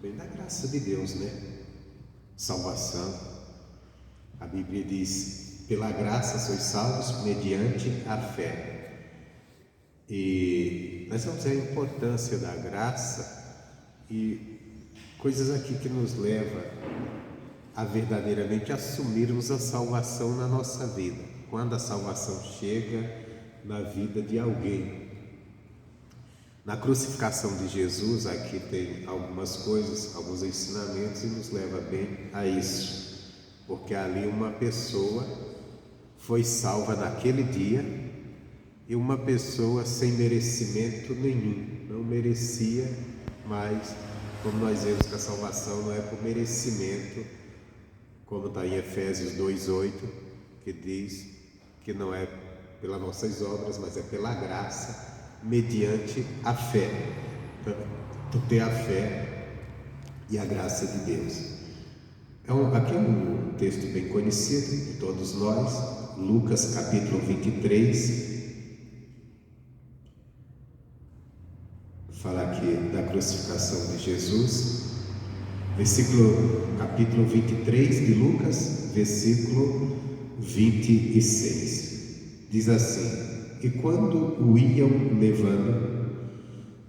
Vem da graça de Deus, né? Salvação. A Bíblia diz: pela graça sois salvos mediante a fé. E nós vamos ver a importância da graça e coisas aqui que nos levam a verdadeiramente assumirmos a salvação na nossa vida. Quando a salvação chega na vida de alguém. Na crucificação de Jesus, aqui tem algumas coisas, alguns ensinamentos e nos leva bem a isso. Porque ali uma pessoa foi salva naquele dia e uma pessoa sem merecimento nenhum, não merecia, mas como nós vemos que a salvação não é por merecimento, como está em Efésios 2,8, que diz que não é pelas nossas obras, mas é pela graça, mediante a fé. Então, ter a fé e a graça de Deus. Aqui é um texto bem conhecido de todos nós, Lucas capítulo 23, fala aqui da crucificação de Jesus, capítulo 23 de Lucas, versículo 26, diz assim: e quando o iam levando,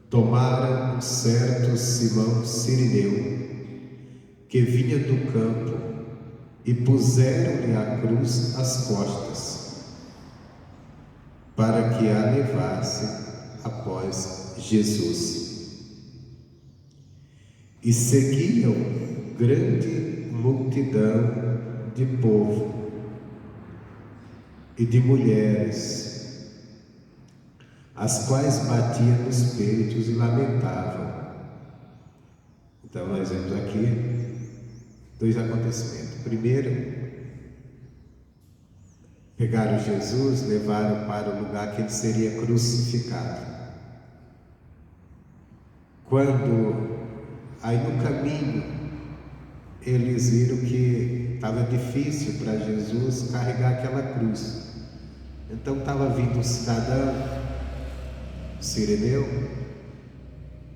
tomaram um certo Simão Cirineu, que vinha do campo, e puseram-lhe a cruz às costas, para que a levasse após Jesus. E seguiam grande multidão de povo e de mulheres, as quais batiam nos peitos e lamentavam. Então nós vemos aqui dois acontecimentos. Primeiro, pegaram Jesus, levaram para o lugar que ele seria crucificado. Quando aí no caminho eles viram que estava difícil para Jesus carregar aquela cruz. Então estava vindo um cidadão Cirineu,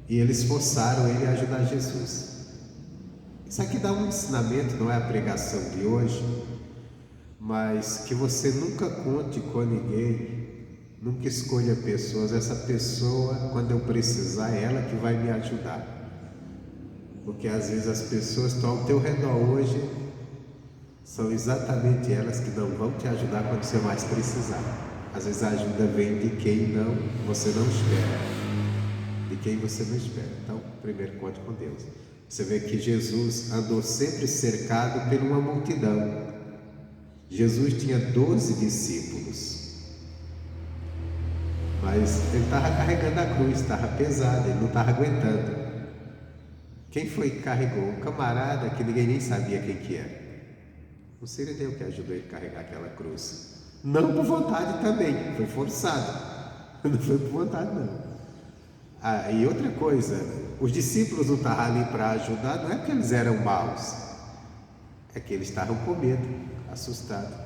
e eles forçaram ele a ajudar Jesus. Isso aqui dá um ensinamento, não é a pregação de hoje, mas que você nunca conte com ninguém, nunca escolha pessoas. Essa pessoa, quando eu precisar, é ela que vai me ajudar. Porque às vezes as pessoas que estão ao teu redor hoje são exatamente elas que não vão te ajudar quando você mais precisar. Às vezes a ajuda vem de quem você não espera. De quem você não espera. Então, primeiro conte com Deus. Você vê que Jesus andou sempre cercado por uma multidão. Jesus tinha 12 discípulos. Mas ele estava carregando a cruz, estava pesado, ele não estava aguentando. Quem foi que carregou? Um camarada que ninguém nem sabia quem que era. O Cirineu que ajudou ele a carregar aquela cruz. Não por vontade também, foi forçado. Não foi por vontade não. E outra coisa, os discípulos não estavam ali para ajudar, não é porque eles eram maus, é que eles estavam com medo, assustados.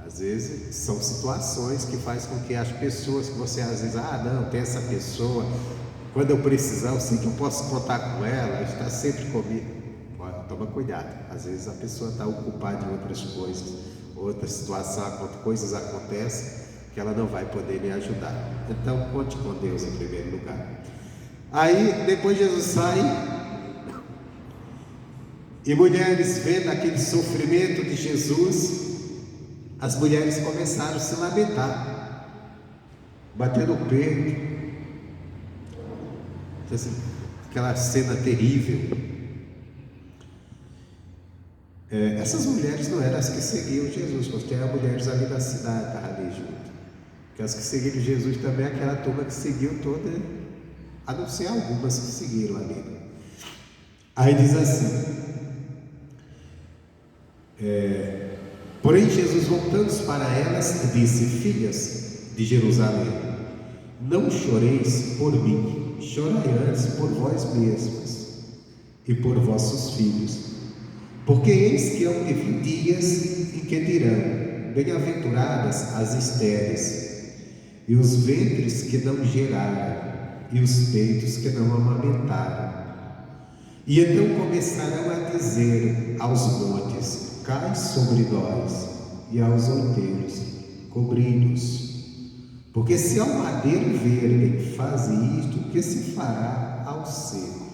Às vezes são situações que fazem com que as pessoas que você às vezes, não, tem essa pessoa, quando eu precisar, eu sei que eu posso contar com ela, está sempre comigo. Toma cuidado, às vezes a pessoa está ocupada em outras coisas, outra situação, coisas acontecem que ela não vai poder lhe ajudar. Então conte com Deus em primeiro lugar. Aí depois Jesus sai, e mulheres vendo aquele sofrimento de Jesus, as mulheres começaram a se lamentar, batendo o peito, aquela cena terrível. Essas mulheres não eram as que seguiam Jesus, porque eram mulheres ali da cidade, estavam ali junto. Porque as que seguiram Jesus também é aquela turma que seguiu toda, a não ser algumas que seguiram ali. Aí diz assim: porém Jesus, voltando para elas, disse: filhas de Jerusalém, não choreis por mim, chorai antes por vós mesmas e por vossos filhos. Porque eis que hão de vir dias em que dirão: bem-aventuradas as estéreis, e os ventres que não geraram, e os peitos que não amamentaram. E então começarão a dizer aos montes: cai sobre nós, e aos outeiros: cobri-nos. Porque se ao madeiro verde faz isto, o que se fará ao seco?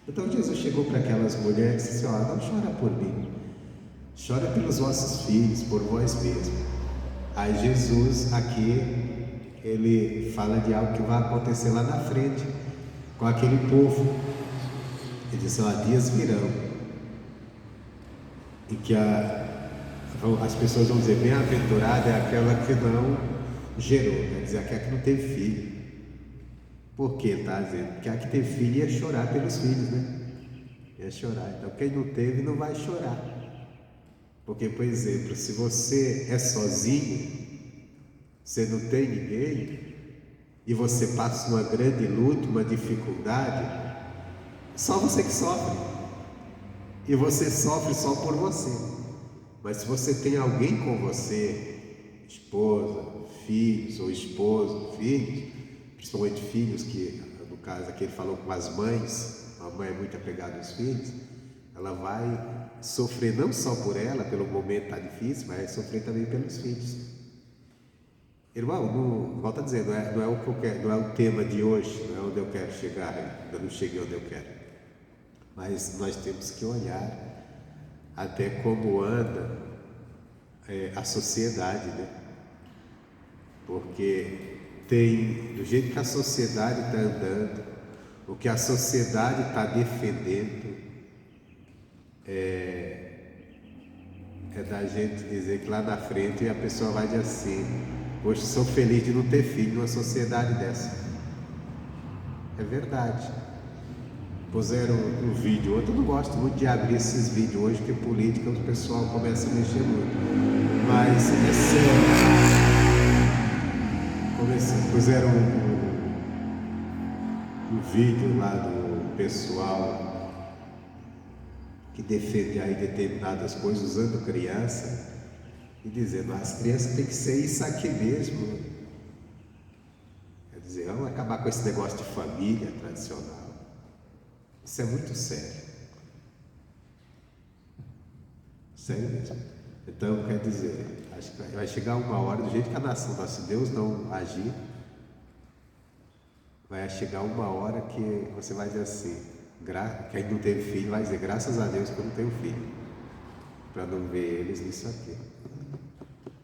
Então Jesus chegou para aquelas mulheres e disse: não chora por mim, chora pelos vossos filhos, por vós mesmos. Aí Jesus aqui, ele fala de algo que vai acontecer lá na frente, com aquele povo. Ele diz: dias virão em que as pessoas vão dizer: bem-aventurada é aquela que não gerou, quer dizer, aquela que não teve filho. Por quê? Tá dizendo? Porque a que teve filho ia chorar pelos filhos, né? Ia chorar. Então quem não teve não vai chorar. Porque, por exemplo, se você é sozinho, você não tem ninguém, e você passa uma grande luta, uma dificuldade, só você que sofre. E você sofre só por você. Mas se você tem alguém com você, esposa, filhos ou esposo, filhos, principalmente filhos, que no caso aqui ele falou com as mães, a mãe é muito apegada aos filhos, ela vai sofrer não só por ela, pelo momento está difícil, mas vai sofrer também pelos filhos. Irmão, volta a dizer, não é o que eu quero, não é o tema de hoje, não é onde eu quero chegar, ainda não cheguei onde eu quero. Mas nós temos que olhar até como anda a sociedade, né? Porque do jeito que a sociedade está andando, o que a sociedade está defendendo, é da gente dizer que lá na frente a pessoa vai dizer assim: hoje sou feliz de não ter filho numa sociedade dessa. É verdade. Puseram um vídeo, eu não gosto muito de abrir esses vídeos hoje, porque política o pessoal começa a mexer muito, mas é sério. Puseram um vídeo lá do pessoal que defende aí determinadas coisas usando criança e dizendo: as crianças têm que ser isso aqui mesmo. Quer dizer, vamos acabar com esse negócio de família tradicional. Isso é muito sério. Sério mesmo. Então, quer dizer, acho que vai chegar uma hora, do jeito que a nação, se Deus não agir, vai chegar uma hora que você vai dizer assim, quem não teve filho vai dizer: graças a Deus que eu não tenho filho, para não ver eles nisso aqui.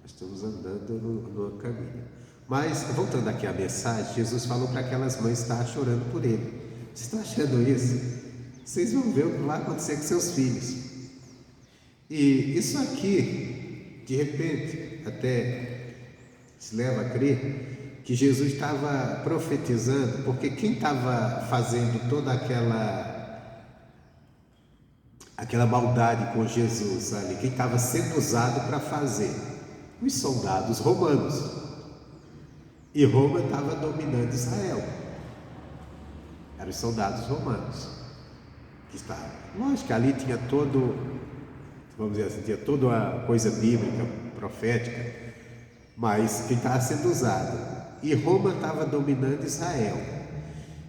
Nós estamos andando no caminho. Mas, voltando aqui à mensagem, Jesus falou para aquelas mães que estavam chorando por ele: vocês estão achando isso? Vocês vão ver o que vai acontecer com seus filhos. E isso aqui, de repente, até se leva a crer que Jesus estava profetizando, porque quem estava fazendo toda aquela maldade com Jesus ali, quem estava sendo usado para fazer? Os soldados romanos. E Roma estava dominando Israel. Eram os soldados romanos que estavam. Lógico que ali tinha vamos dizer assim, tinha toda uma coisa bíblica, profética, mas quem estava sendo usado. E Roma estava dominando Israel.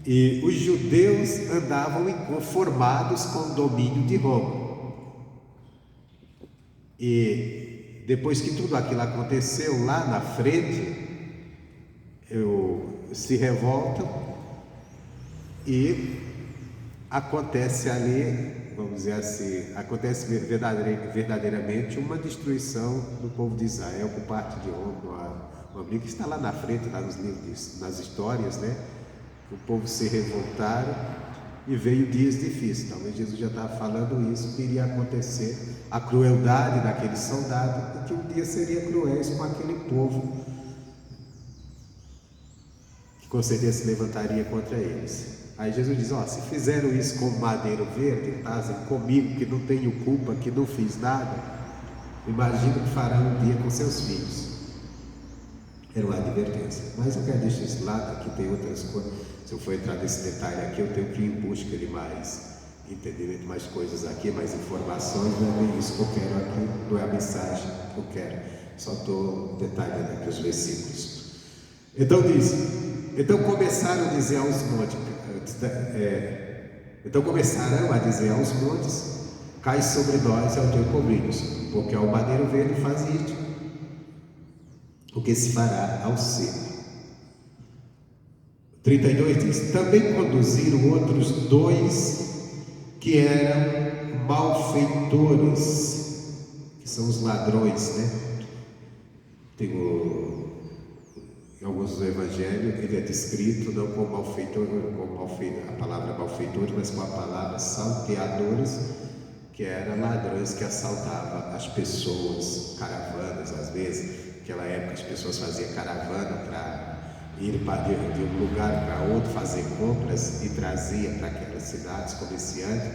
E os judeus andavam inconformados com o domínio de Roma. E depois que tudo aquilo aconteceu, lá na frente, se revoltam e acontece ali, vamos dizer assim, acontece verdadeiramente uma destruição do povo de Israel por parte de Roma, uma briga que está lá na frente, lá nos livros, nas histórias, né? O povo se revoltaram e veio dias difíceis. Talvez Jesus já estava falando isso, que iria acontecer a crueldade daquele soldado, e que um dia seria cruéis com aquele povo, que com certeza se levantaria contra eles. Aí Jesus diz: se fizeram isso com madeiro verde, fazem comigo que não tenho culpa, que não fiz nada, imagina que farão um dia com seus filhos. Era uma advertência. Mas eu quero deixar esse lado, aqui tem outras coisas. Se eu for entrar nesse detalhe aqui, eu tenho que ir em busca de mais entendimento, mais coisas aqui, mais informações. Não é bem isso que eu quero aqui, não é a mensagem que eu quero, só estou detalhando aqui os versículos. Então começaram a dizer aos montes, Então começaram a dizer aos montes: cai sobre nós ao teu cobrinhos, porque ao madeiro verde faz isto, o que se fará ao seco. 32 diz: também conduziram outros 2 que eram malfeitores, que são os ladrões, né? Em alguns dos evangelhos ele é descrito não como malfeitor, a palavra malfeitor, mas com a palavra salteadores, que eram ladrões que assaltavam as pessoas, caravanas às vezes. Naquela época as pessoas faziam caravana para ir de um lugar para outro, fazer compras, e trazia para aquelas cidades comerciantes,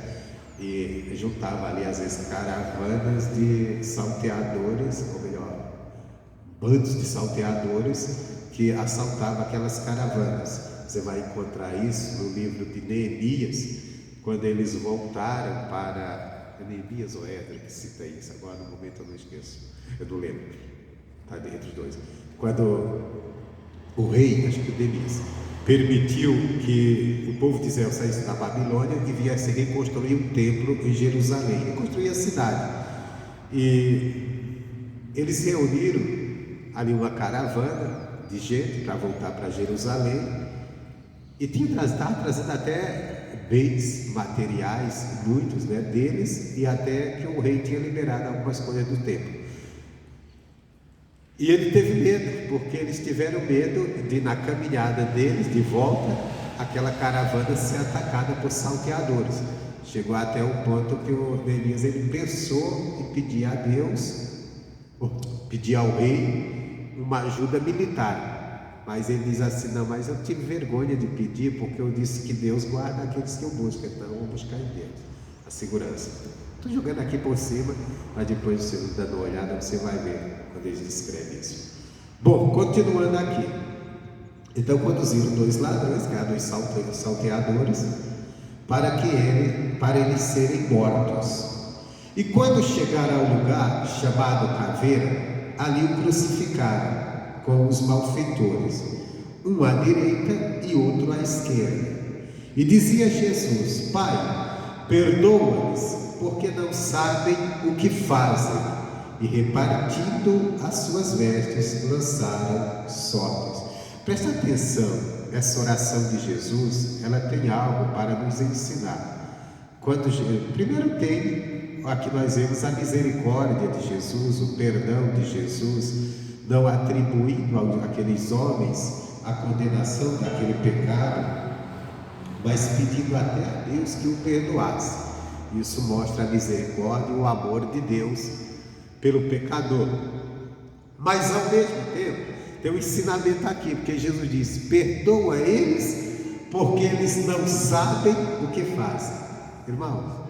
e juntava ali às vezes caravanas de salteadores, ou melhor, bandos de salteadores que assaltavam aquelas caravanas. Você vai encontrar isso no livro de Neemias, quando eles voltaram para Neemias ou Esdras que cita isso, agora no momento eu não esqueço, eu não lembro, está entre os dois. Quando o rei, acho que o Neemias, permitiu que o povo de Israel saísse da Babilônia e viesse reconstruir um templo em Jerusalém, reconstruir a cidade. E eles reuniram ali uma caravana de gente para voltar para Jerusalém, e estava trazendo até bens materiais, muitos, né, deles, e até que o rei tinha liberado algumas coisas do templo. E ele teve medo, porque eles tiveram medo de, na caminhada deles, de volta, aquela caravana ser atacada por salteadores. Chegou até o ponto que o Neemias, ele pensou em pedir a Deus, pedir ao rei, uma ajuda militar. Mas ele diz assim: não, mas eu tive vergonha de pedir, porque eu disse que Deus guarda aqueles que eu busco, então eu vou buscar em Deus a segurança. Estou jogando aqui por cima, mas depois você dando uma olhada, você vai ver quando eles descrevem isso. Bom, continuando aqui. Então conduziram 2 ladrões, que eram 2 salteadores, para eles serem mortos. E quando chegaram ao lugar chamado Caveira, ali o crucificaram com os malfeitores, um à direita e outro à esquerda. E dizia Jesus: Pai, perdoa-lhes, porque não sabem o que fazem. E repartindo as suas vestes, lançaram sortes. Presta atenção, essa oração de Jesus, ela tem algo para nos ensinar. Primeiro tem, aqui nós vemos a misericórdia de Jesus, o perdão de Jesus, não atribuindo àqueles homens a condenação daquele pecado, mas pedindo até a Deus que o perdoasse. Isso mostra a misericórdia e o amor de Deus pelo pecador. Mas ao mesmo tempo tem um ensinamento aqui, porque Jesus diz: perdoa eles, porque eles não sabem o que fazem. Irmãos,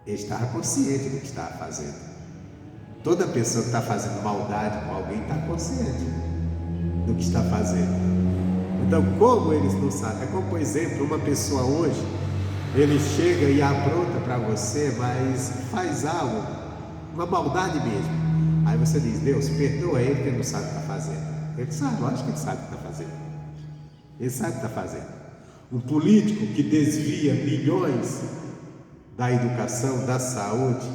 ele estava consciente do que estava fazendo. Toda pessoa que está fazendo maldade com alguém está consciente do que está fazendo. Então, como eles não sabem? É como, por exemplo, uma pessoa hoje, ele chega e apronta para você, mas faz algo, uma maldade mesmo. Aí você diz: Deus, perdoa ele, porque ele não sabe o que está fazendo. Ele sabe, eu acho que ele sabe o que está fazendo. Ele sabe o que está fazendo. Um político que desvia milhões da educação, da saúde,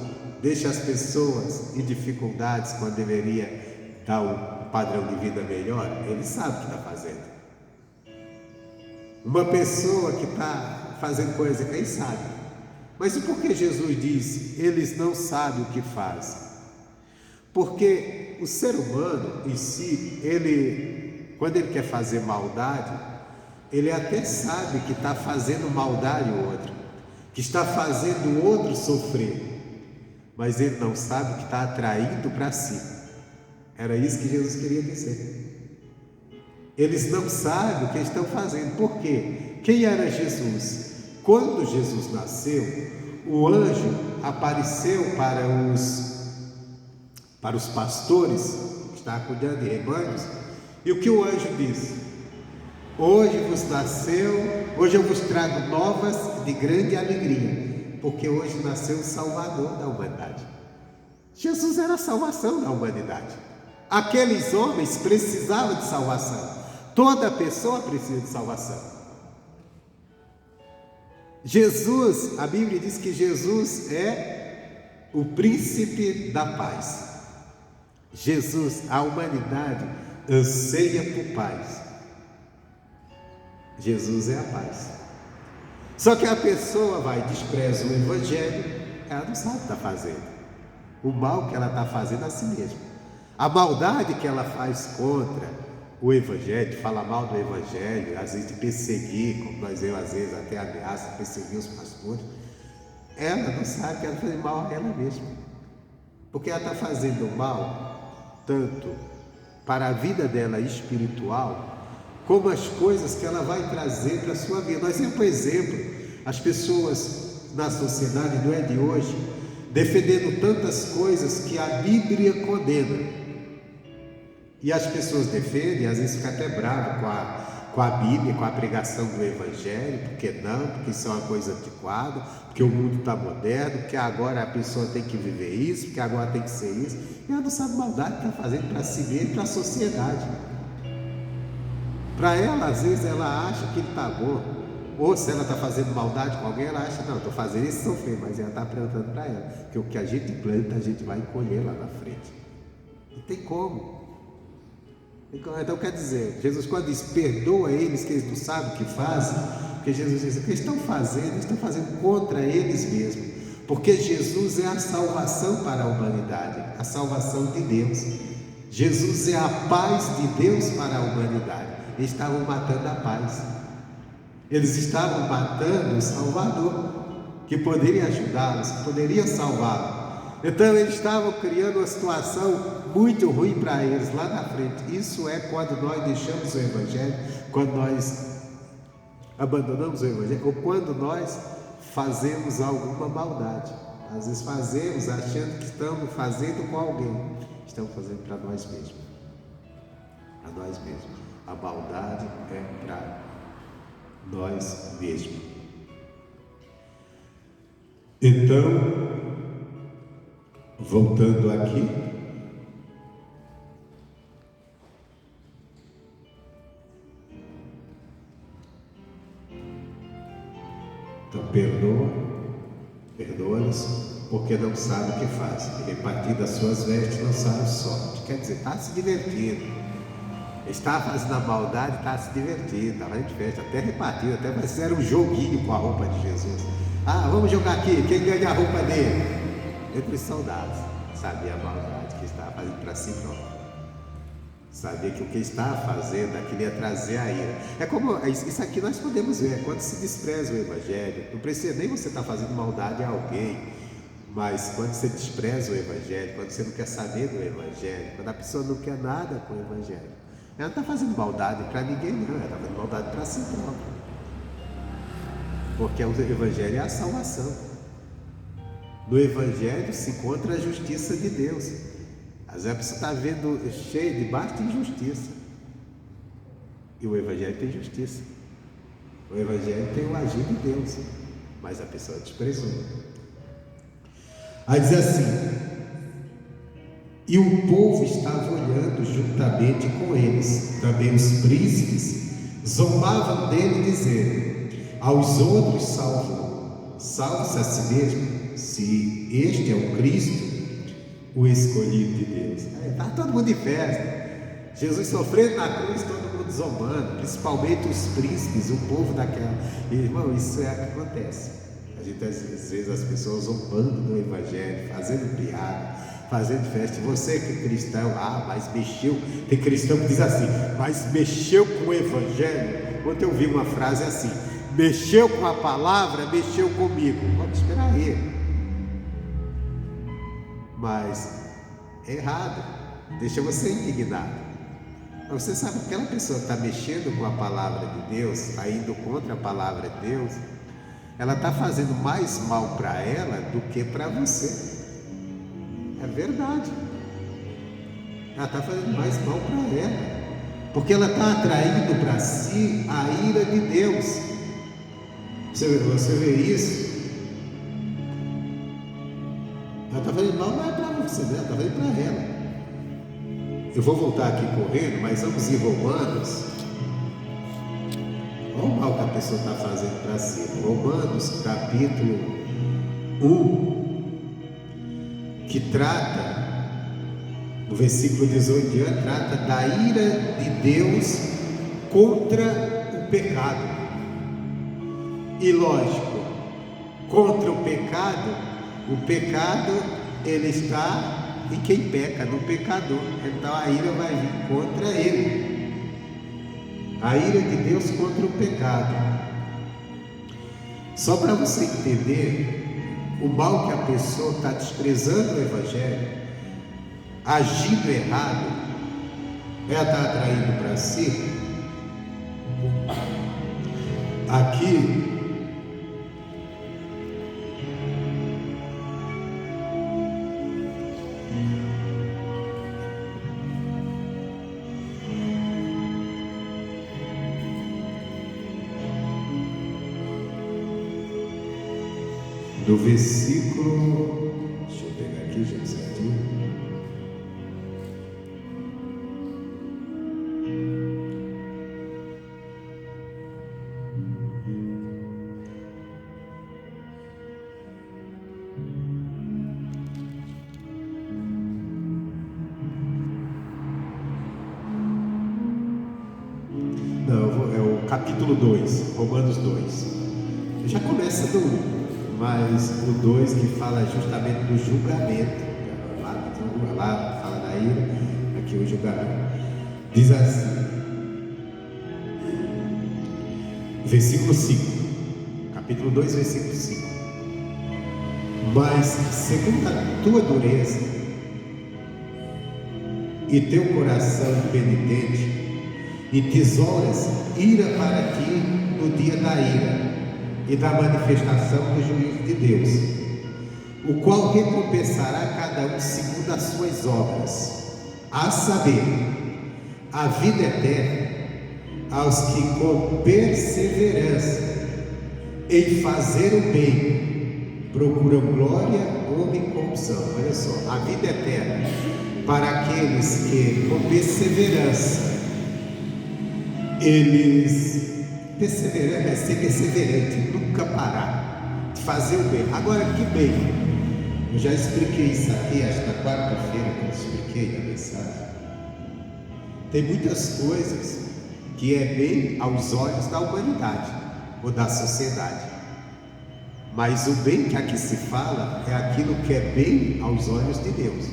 deixa as pessoas em dificuldades quando deveria dar um padrão de vida melhor, ele sabe o que está fazendo. Uma pessoa que está fazendo coisa, ele sabe. Mas e por que Jesus diz: eles não sabem o que fazem? Porque o ser humano em si, quando ele quer fazer maldade, ele até sabe que está fazendo maldade ao outro, que está fazendo o outro sofrer, mas ele não sabe que está atraindo para si. Era isso que Jesus queria dizer. Eles não sabem o que estão fazendo. Por quê? Quem era Jesus? Quando Jesus nasceu, o anjo apareceu para os pastores que estavam cuidando de rebanhos, e o que o anjo disse? Hoje eu vos trago novas de grande alegria, porque hoje nasceu o Salvador da humanidade. Jesus era a salvação da humanidade. Aqueles homens precisavam de salvação. Toda pessoa precisa de salvação. Jesus, a Bíblia diz que Jesus é o príncipe da paz. Jesus, a humanidade anseia por paz. Jesus é a paz. Só que a pessoa vai, despreza o Evangelho, ela não sabe o que está fazendo. O mal que ela está fazendo a si mesma. A maldade que ela faz contra o Evangelho, de falar mal do Evangelho, às vezes de perseguir, como nós vemos às vezes até ameaça, perseguir os pastores, ela não sabe que ela faz mal a ela mesma. Porque ela está fazendo mal tanto para a vida dela espiritual, como as coisas que ela vai trazer para a sua vida. Nós temos, por exemplo, as pessoas na sociedade, não é de hoje, defendendo tantas coisas que a Bíblia condena. E as pessoas defendem, às vezes ficam até bravas com a Bíblia, com a pregação do Evangelho, porque não, porque isso é uma coisa antiquada, porque o mundo está moderno, porque agora a pessoa tem que viver isso, porque agora tem que ser isso. E ela não sabe a maldade que está fazendo para si mesma e para a sociedade. Para ela, às vezes, ela acha que ele está bom. Ou se ela está fazendo maldade com alguém, ela acha, não, estou fazendo isso sofrer, mas ela está plantando para ela. Porque o que a gente planta, a gente vai colher lá na frente. Não tem como. Então quer dizer, Jesus quando diz, perdoa eles que eles não sabem o que fazem, porque Jesus diz, o que eles estão fazendo contra eles mesmos. Porque Jesus é a salvação para a humanidade, a salvação de Deus. Jesus é a paz de Deus para a humanidade. Eles estavam matando a paz. Eles estavam matando o Salvador, que poderia ajudá-los, que poderia salvá-los. Então eles estavam criando uma situação muito ruim para eles lá na frente. Isso é quando nós deixamos o Evangelho, quando nós abandonamos o Evangelho, ou quando nós fazemos alguma maldade. Às vezes fazemos achando que estamos fazendo com alguém, estamos fazendo para nós mesmos. Para nós mesmos. A maldade é para nós mesmos. Então, voltando aqui, então perdoa-nos, porque não sabe o que faz. E repartir das suas vestes não sabe sorte. Quer dizer, está se divertindo. Está fazendo a maldade, está se divertindo, estava de festa, até repartido, até fizeram um joguinho com a roupa de Jesus. Ah, vamos jogar aqui, quem ganha a roupa dele? Entre os soldados, sabia a maldade que estava fazendo para si próprio. Sabia que o que estava fazendo, aquilo ia trazer a ira. É como, isso aqui nós podemos ver, quando se despreza o Evangelho, não precisa nem você estar fazendo maldade a alguém, mas quando você despreza o Evangelho, quando você não quer saber do Evangelho, quando a pessoa não quer nada com o Evangelho, ela não está fazendo maldade para ninguém, não, ela está fazendo maldade para si própria. Porque o Evangelho é a salvação. No Evangelho se encontra a justiça de Deus. Às vezes a pessoa está vendo cheio de basta injustiça. E o Evangelho tem justiça. O Evangelho tem o agir de Deus. Mas a pessoa desprezou. Aí diz assim: e o povo estava olhando juntamente com eles. Também os príncipes zombavam dele, dizendo: aos outros salvou, salve-se a si mesmo, se este é o Cristo, o escolhido de Deus. Está todo mundo de festa, Jesus sofrendo na cruz, todo mundo zombando, principalmente os príncipes, o povo daquela. Irmão, isso é o que acontece. A gente às vezes as pessoas zombando do Evangelho, fazendo piada, fazendo festa. Você que é cristão, mas mexeu. Tem cristão que diz assim, mas mexeu com o Evangelho. Ontem eu vi uma frase assim: mexeu com a palavra, mexeu comigo. Vamos esperar aí. Mas é errado, deixa você indignado. Mas você sabe que aquela pessoa que está mexendo com a palavra de Deus, está indo contra a palavra de Deus, ela está fazendo mais mal para ela do que para você. É verdade. Ela está fazendo mais mal para ela, porque ela está atraindo para si a ira de Deus. Você vê isso? Ela está fazendo mal, não é para você, né? Ela está fazendo para ela. Eu vou voltar aqui correndo, mas vamos em Romanos. Olha o mal que a pessoa está fazendo para si. Romanos capítulo 1, que trata, no versículo 18 diante, trata da ira de Deus contra o pecado. E lógico, contra o pecado ele está em quem peca, no pecador. Então a ira vai vir contra ele. A ira de Deus contra o pecado. Só para você entender o mal que a pessoa está desprezando o Evangelho, agindo errado, ela está atraindo para si. Aqui do versículo, deixa eu pegar aqui, gente, certinho. Não, é o capítulo 2, Romanos 2. Já começa do 1. Mas o 2 que fala justamente do julgamento, lá fala da ira, aqui o julgamento, diz assim, versículo 5, capítulo 2, versículo 5: mas segundo a tua dureza e teu coração impenitente, entesouras ira para ti no dia da ira e da manifestação do juízo de Deus, o qual recompensará cada um segundo as suas obras, a saber, a vida eterna aos que com perseverança em fazer o bem procuram glória, honra e corrupção. Olha só, a vida eterna para aqueles que com perseverança eles ser perseverante, nunca parar de fazer o bem. Agora, que bem? Eu já expliquei isso aqui, acho que na quarta-feira que eu expliquei a mensagem. Tem muitas coisas que é bem aos olhos da humanidade ou da sociedade, mas o bem que aqui se fala é aquilo que é bem aos olhos de Deus.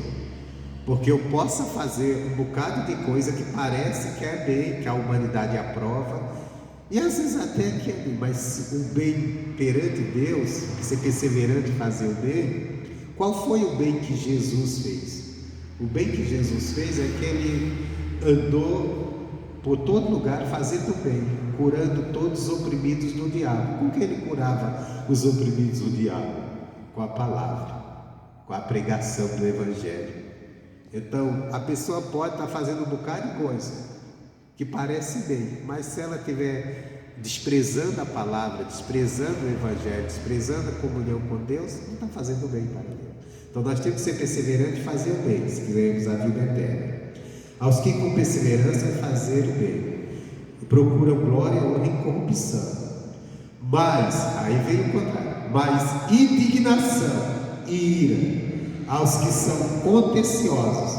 Porque eu possa fazer um bocado de coisa que parece que é bem, que a humanidade aprova, e às vezes até que é bem, mas o bem perante Deus, ser perseverante em fazer o bem, qual foi o bem que Jesus fez? O bem que Jesus fez é que ele andou por todo lugar fazendo o bem, curando todos os oprimidos do diabo. Como que ele curava os oprimidos do diabo? Com a palavra, com a pregação do Evangelho. Então a pessoa pode estar fazendo um bocado de coisa que parece bem, mas se ela estiver desprezando a palavra, desprezando o Evangelho, desprezando a comunhão com Deus, não está fazendo bem para Deus. Então nós temos que ser perseverantes e fazer o bem, se quisermos a vida eterna. Aos que com perseverança fazer o bem, procuram glória, honra e corrupção. Mas, aí vem o contrário, mas indignação e ira aos que são contenciosos,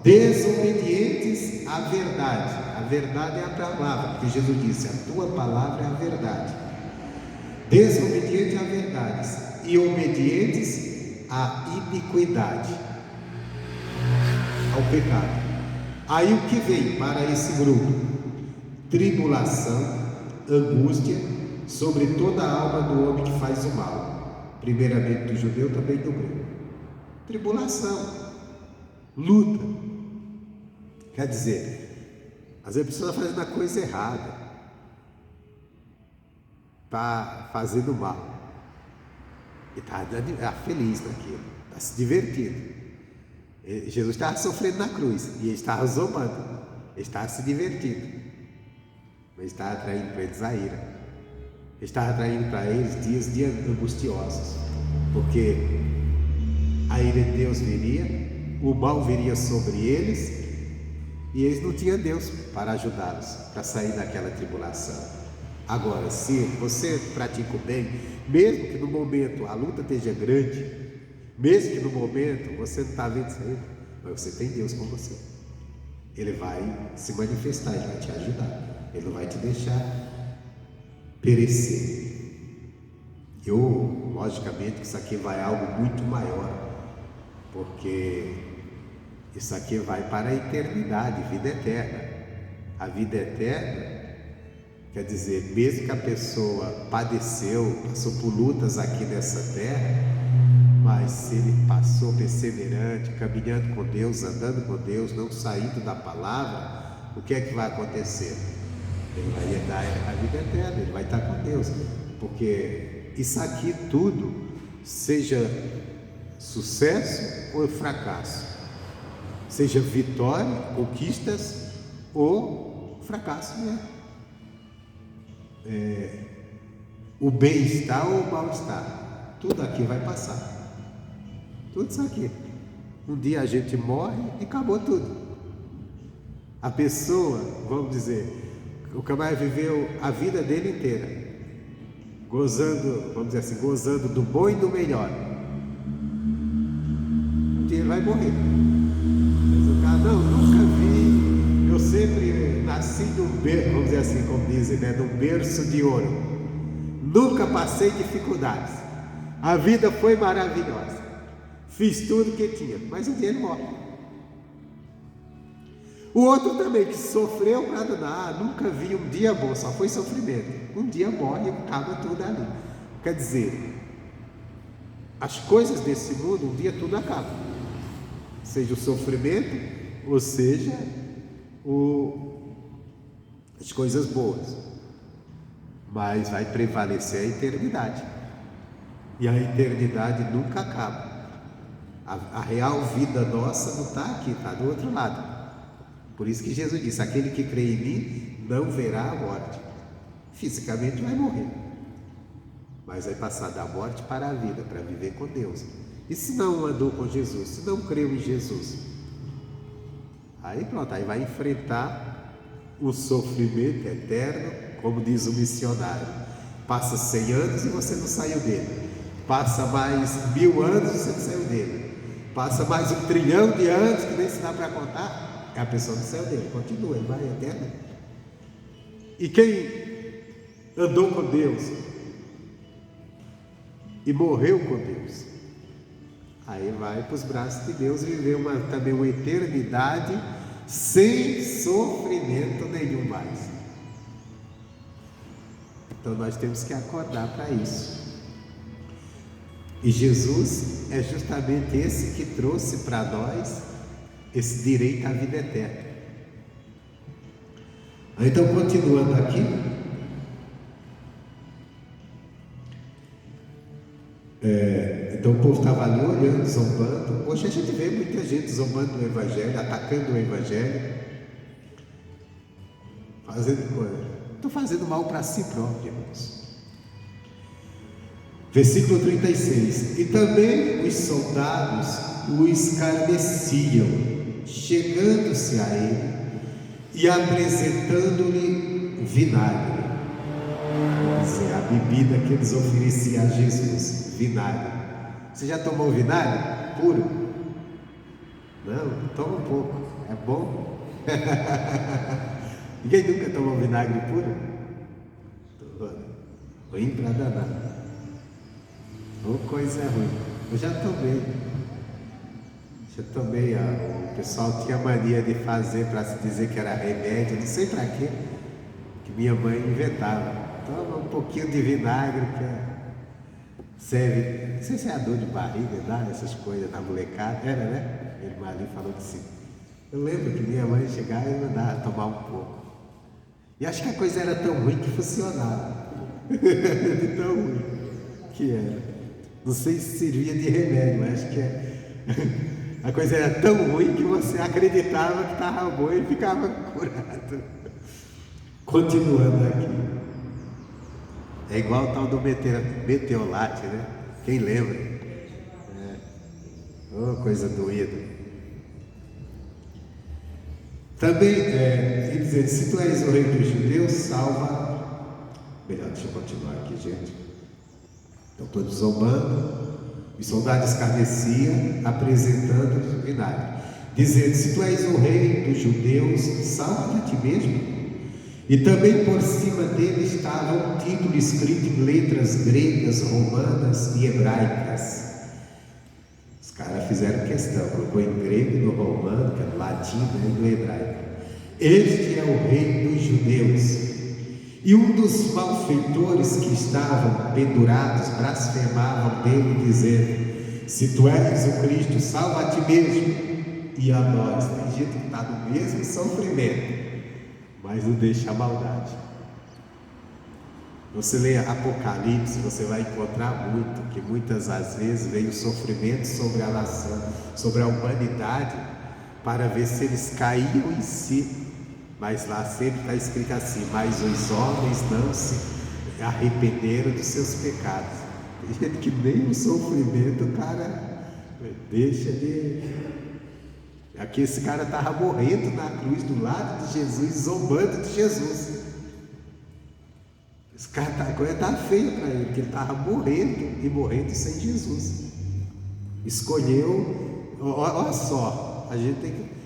desobedientes à verdade. A verdade é a palavra, porque Jesus disse, a tua palavra é a verdade. Desobedientes à verdade e obedientes à iniquidade, ao pecado. Aí o que vem para esse grupo? Tribulação, angústia sobre toda a alma do homem que faz o mal, primeiramente do judeu, também do grego. Tribulação, luta. Quer dizer, às vezes a pessoa está fazendo a coisa errada, está fazendo mal, e está feliz naquilo, está se divertindo. Jesus estava sofrendo na cruz e ele estava zombando, ele estava se divertindo, mas estava atraindo para eles a ira, ele estava atraindo para eles dias angustiosos, porque a ira de Deus viria, o mal viria sobre eles e eles não tinham Deus para ajudá-los, para sair daquela tribulação. Agora, se você pratica o bem, mesmo que no momento a luta esteja grande, mesmo que no momento você não está vendo saída, mas você tem Deus com você. Ele vai se manifestar, Ele vai te ajudar, Ele não vai te deixar perecer. Logicamente, isso aqui vai algo muito maior, porque isso aqui vai para a eternidade, vida eterna. A vida eterna quer dizer, mesmo que a pessoa passou por lutas aqui nessa terra, mas se ele passou perseverante, caminhando com Deus, andando com Deus, não saindo da palavra, o que é que vai acontecer? Ele vai herdar a vida eterna, ele vai estar com Deus, porque isso aqui tudo, seja sucesso ou fracasso, seja vitória, conquistas ou fracasso mesmo. O bem-estar ou o mal-estar, tudo aqui vai passar. Tudo isso aqui. Um dia a gente morre e acabou tudo. A pessoa, vamos dizer, o camarada viveu a vida dele inteira, gozando, vamos dizer assim, gozando do bom e do melhor. Um dia ele vai morrer. Mas o cara, não, nunca vi, eu sempre nasci num berço, vamos dizer assim, como dizem, né, num berço de ouro. Nunca passei dificuldades. A vida foi maravilhosa. Fiz tudo que tinha, mas um dia ele morre. O outro também, que sofreu para danar, nunca vi um dia bom, só foi sofrimento. Um dia morre e acaba tudo ali. Quer dizer, as coisas desse mundo, um dia tudo acaba. Seja o sofrimento, ou seja, as coisas boas. Mas vai prevalecer a eternidade. E a eternidade nunca acaba. A real vida nossa não está aqui, está do outro lado. Por isso que Jesus disse, aquele que crê em mim não verá a morte. Fisicamente vai morrer, mas vai passar da morte para a vida, para viver com Deus. E se não andou com Jesus, se não creu em Jesus, aí pronto, aí vai enfrentar o sofrimento eterno, como diz o missionário. Passa 100 anos e você não saiu dele. Passa mais 1000 anos e você não saiu dele. Passa mais 1 trilhão de anos, que nem se dá para contar, a pessoa não saiu dele, continua, ele vai eterno. E quem andou com Deus e morreu com Deus, aí vai para os braços de Deus viver também uma eternidade sem sofrimento nenhum mais. Então nós temos que acordar para isso. E Jesus é justamente esse que trouxe para nós esse direito à vida eterna. Então, continuando aqui, então o povo estava ali olhando, zombando. Hoje a gente vê muita gente zombando do Evangelho, atacando o Evangelho, fazendo coisa. Estou fazendo mal para si próprio, irmãos. Versículo 36. E também os soldados o escarneciam, chegando-se a ele e apresentando-lhe vinagre. Quer dizer, a bebida que eles ofereciam a Jesus, vinagre. Você já tomou vinagre puro? Não, toma um pouco, é bom. Ninguém nunca tomou vinagre puro? Ruim para danar. Ou coisa ruim. Eu já tomei. O pessoal tinha mania de fazer para se dizer que era remédio, não sei para quê, que minha mãe inventava. Toma um pouquinho de vinagre que serve, não sei se é a dor de barriga, dá essas coisas na molecada, era, né? Ele ali falou que sim. Eu lembro que minha mãe chegava e mandava tomar um pouco. E acho que a coisa era tão ruim que funcionava. De tão ruim que era. Não sei se servia de remédio, mas acho que a coisa era tão ruim que você acreditava que estava bom e ficava curado. Continuando aqui. É igual o tal do Meteolate, né? Quem lembra? Oh, coisa doída. Também, ele diz, se tu és o rei dos judeus, salva Melhor, deixa eu continuar aqui, gente. Então, todos zombando, os soldados escarneciam, apresentando o vinagre, dizendo: se tu és o rei dos judeus, salva-te a ti mesmo. E também por cima dele estava um título escrito em letras gregas, romanas e hebraicas. Os caras fizeram questão, colocou em grego, no romano, que é no latim, e no hebraico: este é o rei dos judeus. E um dos malfeitores que estavam pendurados blasfemavam dele, dizendo: se tu és o Cristo, salva a ti mesmo e a nós. Tem gente que está no mesmo sofrimento, mas não deixa a maldade. Você lê Apocalipse, você vai encontrar muito, que muitas das vezes vem o sofrimento sobre a nação, sobre a humanidade, para ver se eles caíam em si. Mas lá sempre está escrito assim: mas os homens não se arrependeram dos seus pecados. Tem gente que nem o sofrimento o cara deixa de... Aqui esse cara estava morrendo na cruz do lado de Jesus, zombando de Jesus. Esse cara a coisa está feia para ele, porque ele estava morrendo e morrendo sem Jesus. Escolheu, olha só,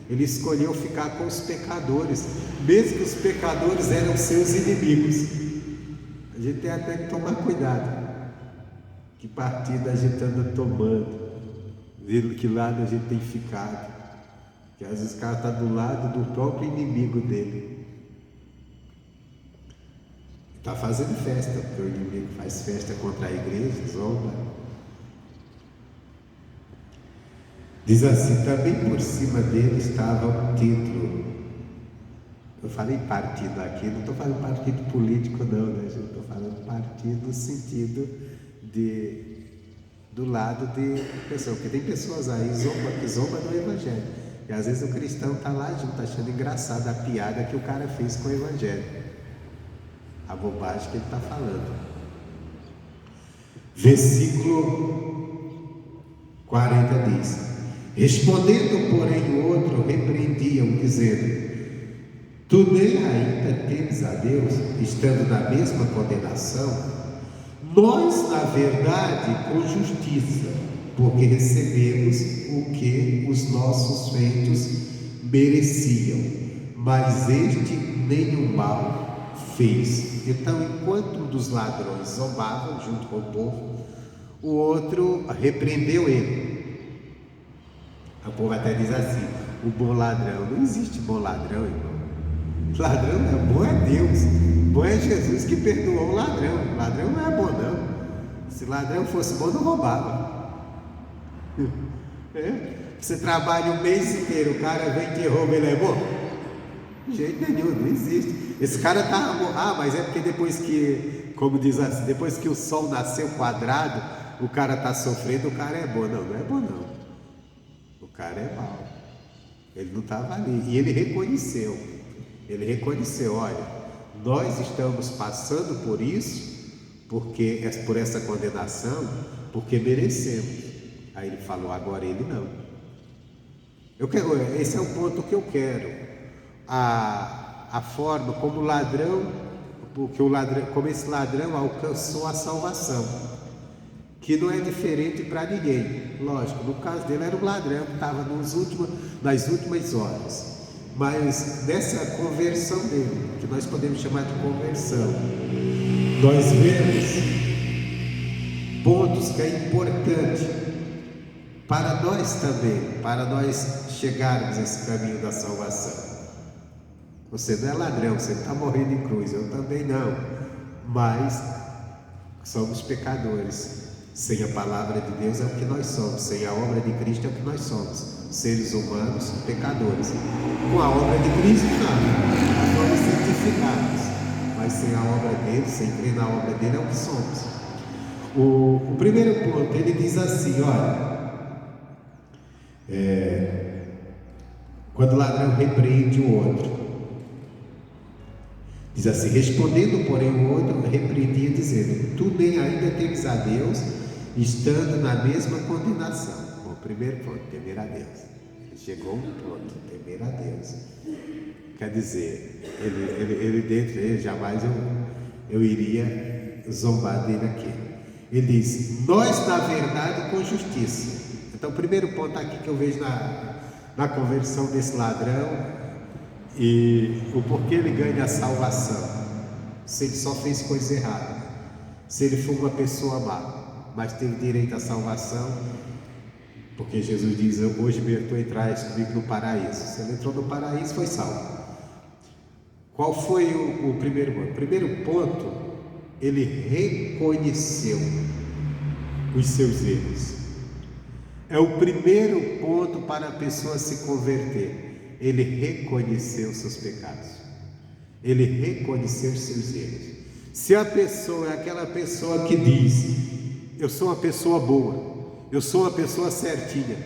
ele escolheu ficar com os pecadores, mesmo que os pecadores eram seus inimigos. A gente tem até que tomar cuidado, que partido a gente anda tomando, vendo que lado a gente tem ficado. Que às vezes o cara está do lado do próprio inimigo dele. Está fazendo festa, porque o inimigo faz festa contra a igreja, zomba. Diz assim: também por cima dele estava um título. Eu falei partido aqui, não estou falando partido político não, né? Estou falando partido no sentido do lado de pessoa, porque tem pessoas aí que zombam do evangelho. E às vezes o cristão está lá junto, achando engraçado a piada que o cara fez com o evangelho, a bobagem que ele está falando. Versículo 40 diz: respondendo, porém, o outro, repreendiam, dizendo: tu nem ainda temes a Deus, estando na mesma condenação? Nós, na verdade, com justiça, porque recebemos o que os nossos feitos mereciam, mas este nenhum mal fez. Então, enquanto um dos ladrões zombava junto com o povo, o outro repreendeu ele. O povo até diz assim: o bom ladrão, não existe bom ladrão, irmão. Ladrão não é bom, é Deus. Bom é Jesus que perdoou o ladrão. O ladrão não é bom não. Se ladrão fosse bom, não roubava. Você trabalha um mês inteiro, o cara vem que rouba, ele é bom? De jeito nenhum, não existe. Esse cara tá... mas é porque depois que, como diz assim, depois que o sol nasceu quadrado, o cara tá sofrendo, o cara é bom. Não, não é bom não. O cara é mau. Ele não estava ali. E ele reconheceu. Olha, nós estamos passando por isso, por essa condenação, porque merecemos. Aí ele falou: agora ele não. Esse é o ponto que eu quero. A forma como como esse ladrão alcançou a salvação, que não é diferente para ninguém. Lógico, no caso dele era um ladrão que estava nas últimas horas. Mas nessa conversão dele, que nós podemos chamar de conversão, nós vemos pontos que é importante para nós também, para nós chegarmos a esse caminho da salvação. Você não é ladrão, você não está morrendo em cruz, eu também não, mas somos pecadores. Sem a palavra de Deus é o que nós somos, sem a obra de Cristo é o que nós somos, seres humanos pecadores. Com a obra de Cristo não, nós somos santificados, mas sem a obra dele, sem crer na obra dele é o que somos. O primeiro ponto, ele diz assim, olha, quando o ladrão repreende o outro, diz assim: respondendo, porém, o outro repreendia, dizendo: tu nem ainda temes a Deus, estando na mesma condenação. Bom, primeiro ponto, temer a Deus. Ele chegou a um ponto, temer a Deus. Quer dizer, ele dentro dele, jamais eu iria zombar dele aqui. Ele diz: nós na verdade com justiça. Então o primeiro ponto aqui que eu vejo na conversão desse ladrão e o porquê ele ganha a salvação. Se ele só fez coisa errada, se ele for uma pessoa má, mas teve direito à salvação, porque Jesus diz: hoje mesmo tu entrais comigo no paraíso. Se ele entrou no paraíso, foi salvo. Qual foi o primeiro ponto? O primeiro ponto, ele reconheceu os seus erros. É o primeiro ponto para a pessoa se converter. Ele reconheceu os seus pecados. Ele reconheceu os seus erros. Se a pessoa é aquela pessoa que diz: eu sou uma pessoa boa, eu sou uma pessoa certinha,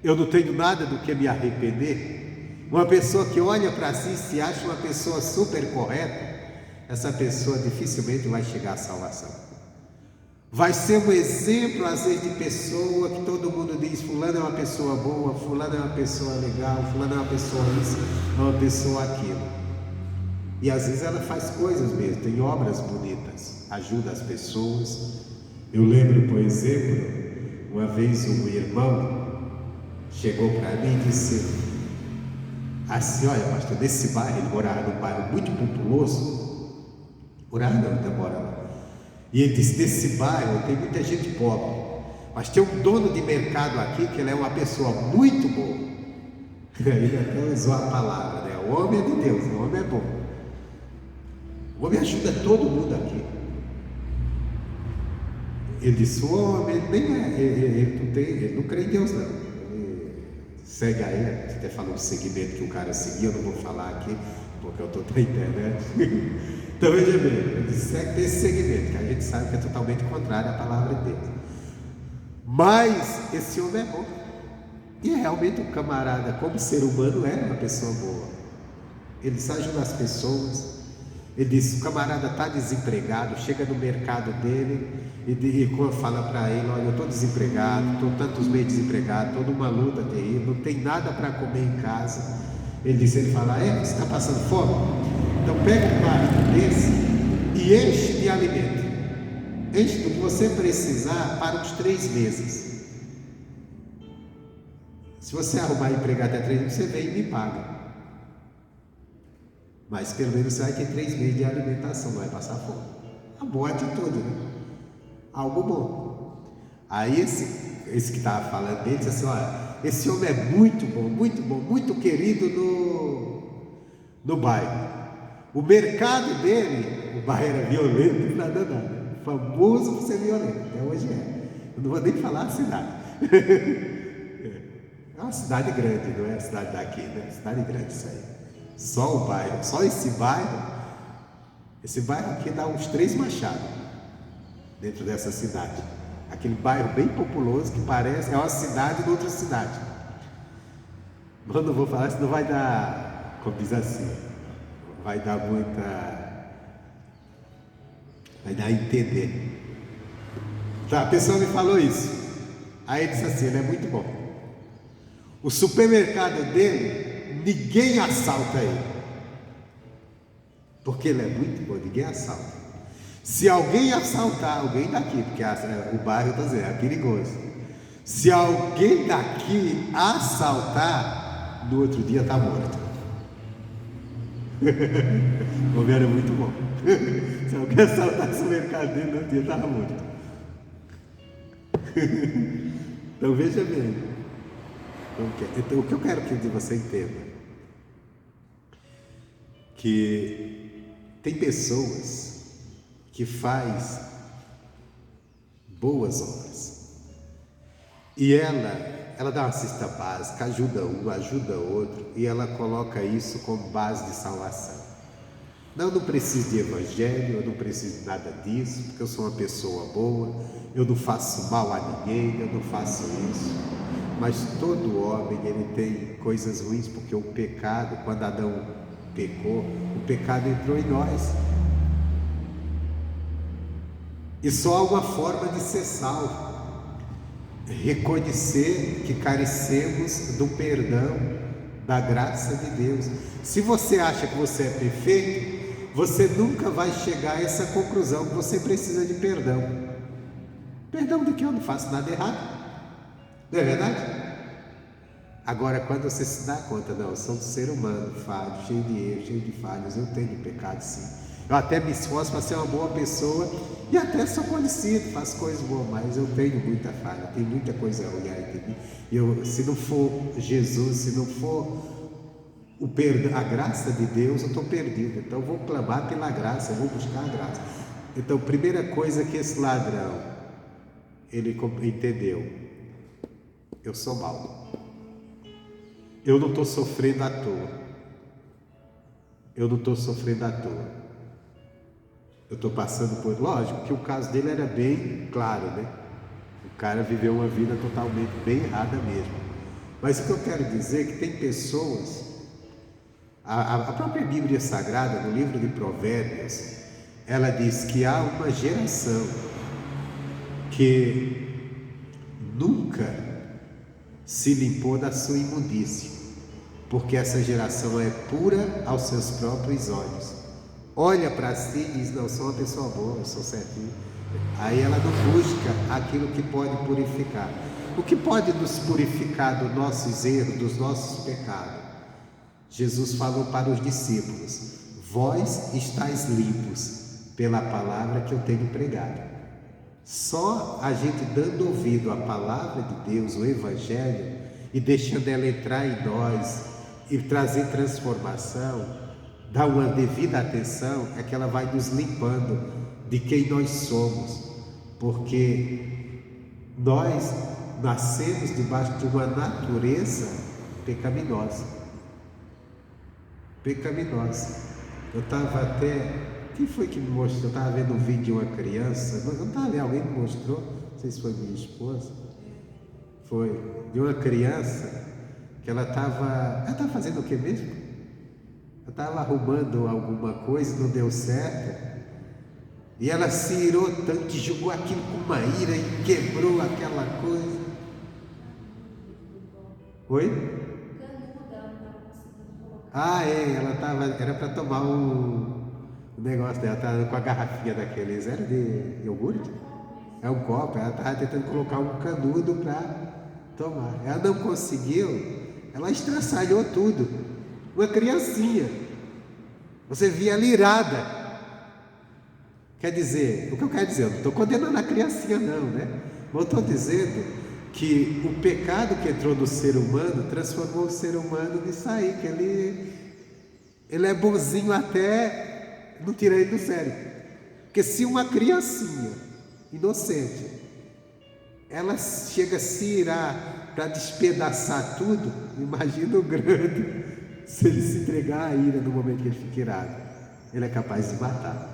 eu não tenho nada do que me arrepender, uma pessoa que olha para si e se acha uma pessoa super correta, essa pessoa dificilmente vai chegar à salvação. Vai ser um exemplo às vezes de pessoa que todo mundo diz: fulano é uma pessoa boa, fulano é uma pessoa legal, fulano é uma pessoa isso, é uma pessoa aquilo. E às vezes ela faz coisas mesmo, tem obras bonitas, ajuda as pessoas. Eu lembro, por exemplo, uma vez um irmão chegou para mim e disse assim: olha, pastor, nesse bairro, ele morava num bairro muito populoso, morava não, ainda mora lá. E ele disse: nesse bairro tem muita gente pobre, mas tem um dono de mercado aqui que ele é uma pessoa muito boa. Ele até usou a palavra, né? O homem é de Deus, o homem é bom. O homem ajuda todo mundo aqui. Ele disse: o homem nem é, ele não crê em Deus não. Ele segue aí, você até falou do segmento que o cara seguia, eu não vou falar aqui, porque eu estou na internet. Então veja bem, ele disse: segue esse segmento, que a gente sabe que é totalmente contrário à palavra de Deus. Mas esse homem é bom. E realmente o camarada, como ser humano, é uma pessoa boa. Ele ajuda as pessoas. Ele disse: o camarada está desempregado, chega no mercado dele e fala para ele: olha, eu estou desempregado, estou tantos meses desempregado, estou numa luta terrível, não tem nada para comer em casa. Ele fala: você está passando fome? Então pega um prato desse e enche de alimento, enche do que você precisar para uns 3 meses. Se você arrumar emprego até 3 meses, você vem e me paga. Mas pelo menos você vai ter 3 meses de alimentação, não vai passar fome. Uma boa atitude, né? Algo bom. Aí esse que estava falando dele disse assim: olha, esse homem é muito bom, muito querido no bairro. O mercado dele, o bairro era violento para danar, famoso por ser violento, até hoje é. Eu não vou nem falar a cidade. É uma cidade grande, não é a cidade daqui, né? Cidade grande isso aí. Só o bairro, só esse bairro aqui dá uns 3 machados dentro dessa cidade. Aquele bairro bem populoso que parece, é uma cidade de outra cidade. Mas não vou falar, senão vai dar, como diz assim, vai dar a entender. Então a pessoa me falou isso. Aí ele disse assim: ele é muito bom. O supermercado dele, ninguém assalta ele, porque ele é muito bom, ninguém assalta. Se alguém assaltar alguém daqui, porque o bairro, estou dizendo, é perigoso. Se alguém daqui assaltar, no outro dia está morto. O homem era muito bom. Se alguém assaltasse o mercado dele, no outro dia estava morto. Então veja bem. Então, o que eu quero que você entenda, que tem pessoas que faz boas obras e ela dá uma cesta básica, ajuda um, ajuda outro, e ela coloca isso como base de salvação. Não preciso de evangelho, eu não preciso de nada disso, porque eu sou uma pessoa boa, eu não faço mal a ninguém, eu não faço isso. Mas todo homem, ele tem coisas ruins, porque o pecado, quando Adão pecou, o pecado entrou em nós. E só há uma forma de ser salvo: reconhecer que carecemos do perdão, da graça de Deus. Se você acha que você é perfeito, você nunca vai chegar a essa conclusão que você precisa de perdão. Perdão de que eu não faço nada errado. Não é verdade? Agora, quando você se dá conta, não, eu sou um ser humano, falho, cheio de erros, cheio de falhas, eu tenho pecado sim. Eu até me esforço para ser uma boa pessoa e até sou conhecido, faço coisas boas, mas eu tenho muita falha, tem muita coisa ruim aí de mim. Se não for Jesus, se não for o perdão, a graça de Deus, eu estou perdido. Então eu vou clamar pela graça, eu vou buscar a graça. Então, primeira coisa que esse ladrão, ele entendeu: eu sou mau. Eu não estou sofrendo à toa. Eu não estou sofrendo à toa. Eu estou passando por... Lógico que o caso dele era bem claro, né? O cara viveu uma vida totalmente bem errada mesmo. Mas o que eu quero dizer é que tem pessoas... A própria Bíblia Sagrada, no livro de Provérbios, ela diz que há uma geração que nunca se limpou da sua imundície, porque essa geração é pura aos seus próprios olhos. Olha para si e diz: não, sou uma pessoa boa, eu sou certinho. Aí ela não busca aquilo que pode purificar. O que pode nos purificar dos nossos erros, dos nossos pecados? Jesus falou para os discípulos: vós estáis limpos pela palavra que eu tenho pregado. Só a gente dando ouvido à palavra de Deus, o Evangelho, e deixando ela entrar em nós e trazer transformação, dar uma devida atenção, é que ela vai nos limpando de quem nós somos, porque nós nascemos debaixo de uma natureza pecaminosa. Eu estava até... Quem foi que me mostrou? Eu estava vendo um vídeo de uma criança, não estava vendo, alguém me mostrou, não sei se foi minha esposa, foi, de uma criança que ela estava fazendo o que mesmo? Ela estava arrumando alguma coisa, não deu certo, e ela se irou tanto, jogou aquilo com uma ira e quebrou aquela coisa. Oi? Era para tomar o negócio dela, estava com a garrafinha daqueles, era de iogurte? É um copo, ela estava tentando colocar um canudo para tomar. Ela não conseguiu, ela estraçalhou tudo. Uma criancinha, você via ela irada. Quer dizer, o que eu quero dizer, eu não estou condenando a criancinha não, né? Mas eu estou dizendo que o pecado que entrou no ser humano transformou o ser humano nisso aí, que ele é bonzinho até... não tira ele do sério. Porque se uma criancinha inocente, ela chega a se irar para despedaçar tudo, imagina o grande, se ele se entregar à ira no momento que ele fica irado, ele é capaz de matar.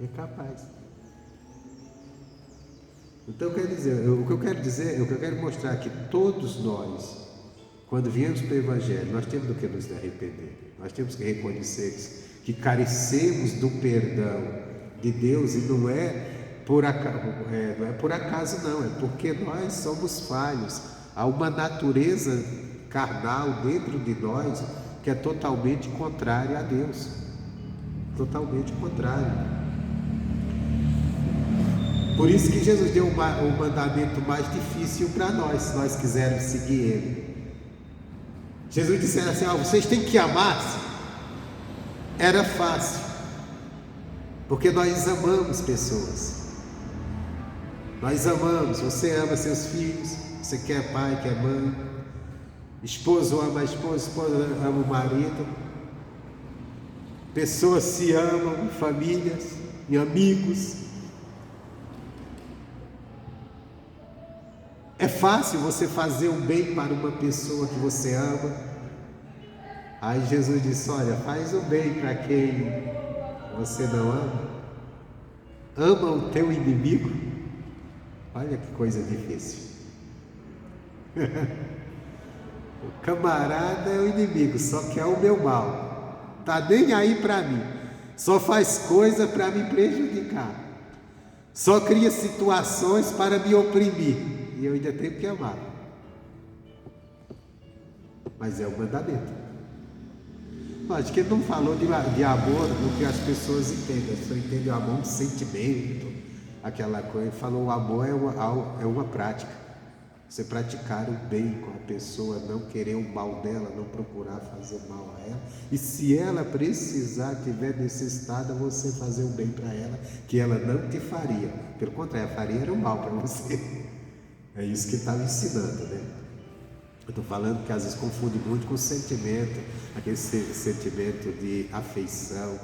É capaz. Então o que eu quero mostrar é que todos nós, quando viemos para o Evangelho, nós temos do que nos arrepender. Nós temos que reconhecer que carecemos do perdão de Deus, e não é por acaso, não, é porque nós somos falhos. Há uma natureza carnal dentro de nós que é totalmente contrária a Deus. Totalmente contrária. Por isso que Jesus deu o mandamento mais difícil para nós, se nós quisermos seguir Ele. Jesus disse assim: vocês têm que amar-se. Era fácil, porque nós amamos pessoas. Nós amamos, você ama seus filhos, você quer pai, quer mãe, esposo ama a esposa ama o marido, pessoas se amam, famílias e amigos. É fácil você fazer um bem para uma pessoa que você ama. Aí Jesus disse: olha, faz o bem para quem você não ama. Ama o teu inimigo. Olha que coisa difícil. O camarada é o inimigo, só quer o meu mal. Tá nem aí para mim. Só faz coisa para me prejudicar. Só cria situações para me oprimir. E eu ainda tenho que amar. Mas é o mandamento. Acho que ele não falou de amor no que as pessoas entendem. As pessoas entendem o amor um sentimento, aquela coisa. Ele falou: o amor é uma prática. Você praticar o bem com a pessoa, não querer o mal dela, não procurar fazer mal a ela. E se ela precisar, tiver necessitada, você fazer o bem para ela, que ela não te faria. Pelo contrário, faria era o mal para você. É isso que ele estava ensinando, né? Eu estou falando que às vezes confunde muito com sentimento, aquele sentimento de afeição,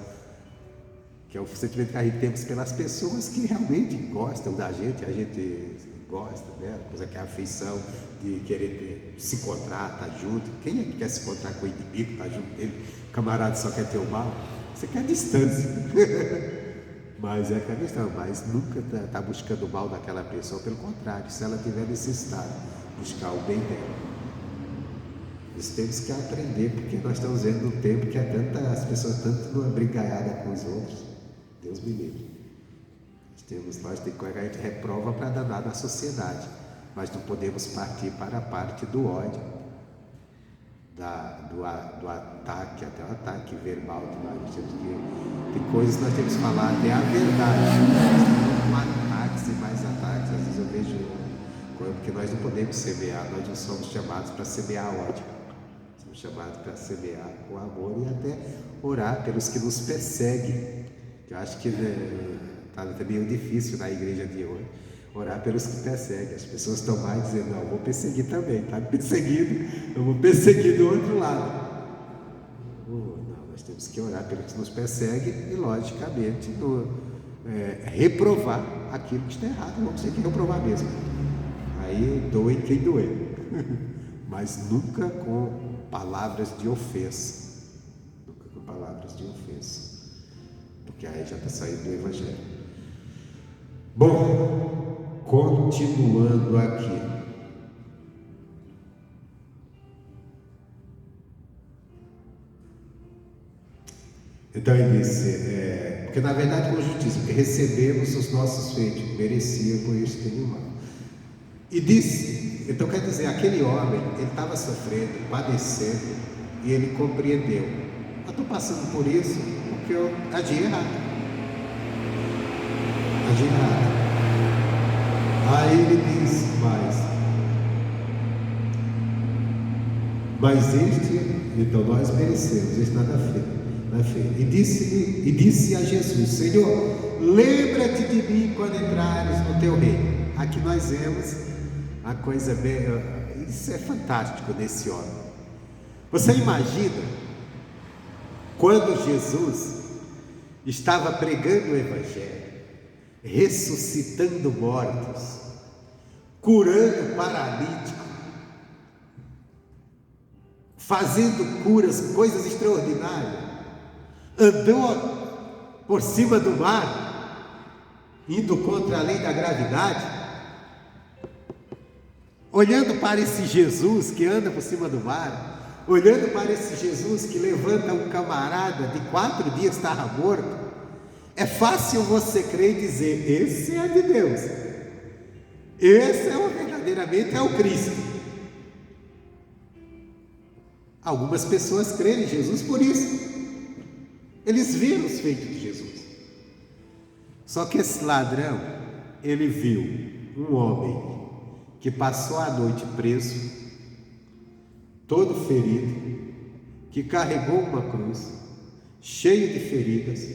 que é o sentimento que a gente tem pelas pessoas que realmente gostam da gente, a gente gosta dela, coisa que é a afeição de querer se encontrar, estar junto. Quem é que quer se encontrar com o inimigo, estar junto dele? O camarada só quer ter o mal, você quer distância. Mas é aquela questão, mas nunca está buscando o mal daquela pessoa, pelo contrário, se ela tiver necessidade, buscar o bem dela. Isso temos que aprender, porque nós estamos vendo um tempo que as pessoas tanto numa brigaiada com os outros. Deus me livre. Nós temos que a gente reprova para danar na sociedade, mas não podemos partir para a parte do ódio, do ataque, até o ataque verbal. Tem coisas que nós temos que falar até a verdade. Não ataques e mais ataques. Às vezes eu vejo, porque nós não podemos semear, nós não somos chamados para semear ódio. Somos chamados para semear o amor e até orar pelos que nos perseguem. Eu acho que está meio difícil na igreja de hoje orar pelos que perseguem. As pessoas estão mais dizendo: não, eu vou perseguir também, está me perseguindo, eu vou perseguir do outro lado. Não, nós temos que orar pelos que nos perseguem e, logicamente, reprovar aquilo que está errado. Vamos ter que reprovar mesmo. Aí doe quem doer, mas nunca com palavras de ofensa. Nunca com palavras de ofensa, porque aí já está saindo do Evangelho. Bom, continuando aqui. Então ele disse, porque na verdade com justiça, porque recebemos os nossos feitos, merecia por isso que mal. E disse, então quer dizer, aquele homem, ele estava sofrendo, padecendo, e ele compreendeu: eu estou passando por isso porque eu agi errado. Aí ele diz: mas então nós merecemos, este nada feito. E disse a Jesus: Senhor, lembra-te de mim quando entrares no teu reino. Aqui nós vemos a coisa bem, isso é fantástico desse homem. Você imagina quando Jesus estava pregando o Evangelho, ressuscitando mortos, curando paralítico, fazendo curas, coisas extraordinárias, andou por cima do mar, indo contra a lei da gravidade, olhando para esse Jesus que anda por cima do mar, olhando para esse Jesus que levanta um camarada de 4 dias estava morto. É fácil você crer e dizer: esse é de Deus, esse verdadeiramente é o Cristo. Algumas pessoas creem em Jesus por isso, eles viram os feitos de Jesus. Só que esse ladrão, ele viu um homem que passou a noite preso, todo ferido, que carregou uma cruz, cheio de feridas,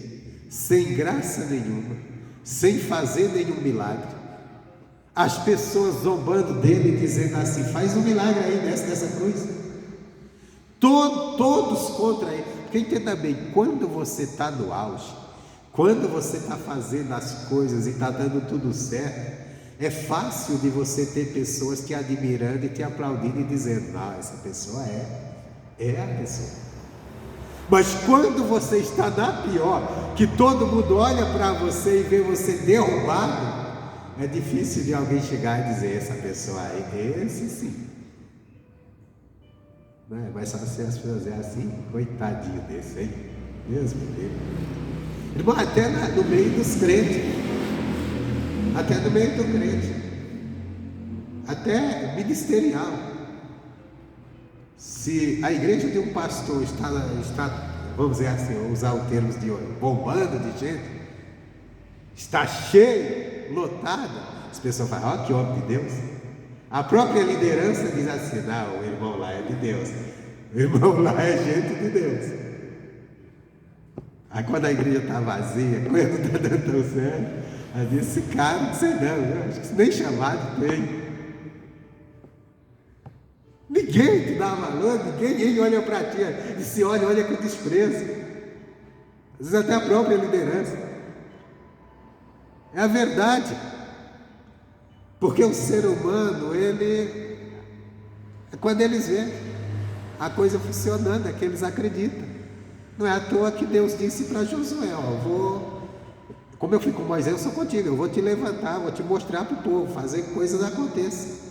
sem graça nenhuma, sem fazer nenhum milagre. As pessoas zombando dele, dizendo assim: faz um milagre aí, desce dessa cruz. Todos contra ele. Porque entenda bem, quando você está no auge, quando você está fazendo as coisas e está dando tudo certo, é fácil de você ter pessoas te admirando e te aplaudindo e dizendo: não, essa pessoa é a pessoa. Mas quando você está na pior, que todo mundo olha para você e vê você derrubado, é difícil de alguém chegar e dizer: essa pessoa aí, esse sim. Não é? Mas só se as pessoas dizem assim: coitadinho desse aí, Deus me livre. Irmão, até no meio dos crentes, até no meio do crente, até ministerial. Se a igreja de um pastor está vamos dizer assim, usar o termo de hoje, bombando de gente, está cheio, lotada, as pessoas falam, ó, que homem de Deus. A própria liderança diz assim, não, o irmão lá é de Deus, o irmão lá é gente de Deus. Aí quando a igreja está vazia, quando não está dando tão certo, aí diz, esse cara, não sei não, acho que nem chamado tem. Ninguém te dá valor, ninguém olha para ti, e se olha com desprezo. Às vezes até a própria liderança. É a verdade. Porque o ser humano, quando eles veem a coisa funcionando, é que eles acreditam. Não é à toa que Deus disse para Josué, como eu fui com Moisés, eu sou contigo, eu vou te levantar, vou te mostrar para o povo, fazer que coisas aconteçam.